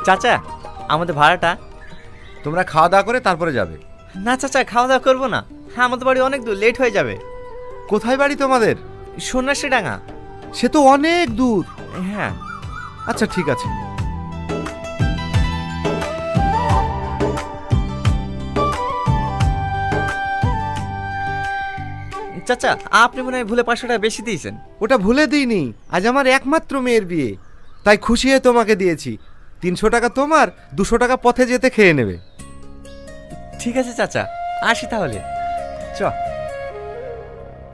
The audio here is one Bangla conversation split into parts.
চাচা আমাদের ভাড়াটা। তোমরা খাওয়া দাওয়া করে তারপরে যাবে। না চাচা, খাওয়া দাওয়া করবো না। হ্যাঁ, আমাদের বাড়ি অনেক দূর, লেট হয়ে যাবে। কোথায় বাড়ি তোমাদের? সন্ন্যাসী ডাঙ্গা। সে তো অনেক দূর। হ্যাঁ। আচ্ছা ঠিক আছে। চাচা আপনি মনে হয় ভুলে 500 টাকা বেশি দিয়েছেন। ওটা ভুলে দিইনি, আজ আমার একমাত্র মেয়ের বিয়ে, তাই খুশি হয়ে তোমাকে দিয়েছি। 300 টাকা তোমার, 200 টাকা পথে যেতে খেয়ে নেবে। ঠিক আছে চাচা, আসি তাহলে। চ।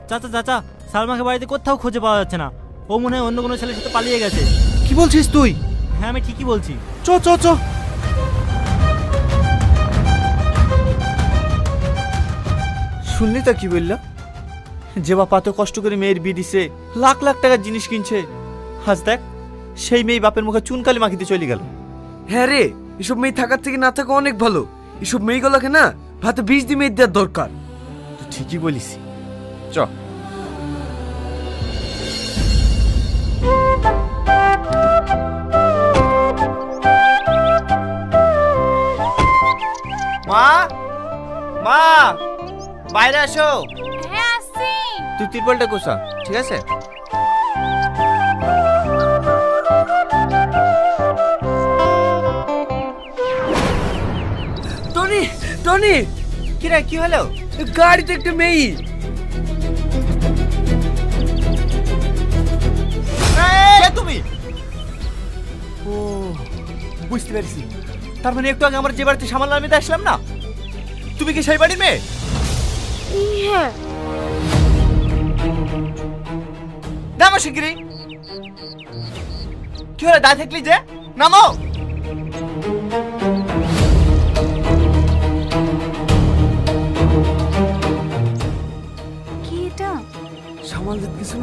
চাচা চাচা, সালমাকে বাড়িতে কোথাও খুঁজে পাওয়া যাচ্ছে না। ও মনে হয় অন্য কোনো ছেলের সাথে পালিয়ে গেছে। কি বলছিস তুই? হ্যাঁ আমি ঠিকই বলছি। চ চ চ। শুনলি তো কি বললো? যে বাপ এত কষ্ট করে মেয়ের বিয়ে দিছে, লাখ লাখ টাকার জিনিস কিনছে, আজ দেখ সেই মেয়ে বাপের মুখে চুনকালি মাখিতে চলে গেল। হ্যাঁ রে, এসব মেয়ে থাকার থেকে না থাকা অনেক ভালো। এসব মেয়েগুলোকে না ভাতে বিষ দিয়ে মেয়ে দেওয়ার দরকার। তুই ঠিকই বলিস। চ। মা, মা, বাইরে আসো। হ্যাঁ আসছি। তুই তিরপলটা গোছা, ঠিক আছে? টনি টনি, কি রে, কি হলো? গাড়িতে একটা মেয়ে। কে তুমি? ও বুঝতে পেরেছি, তার মানে একটু আগে আমার যে বাড়িতে সামাল নামিয়ে আসলাম না, তুমি কি সেই বাড়ির মেয়ে? হ্যাঁ। নামো শিগগিরই। কি হলো, দায় থাকলি যে? নামো। কি এটা? সামাল দিতে কিছু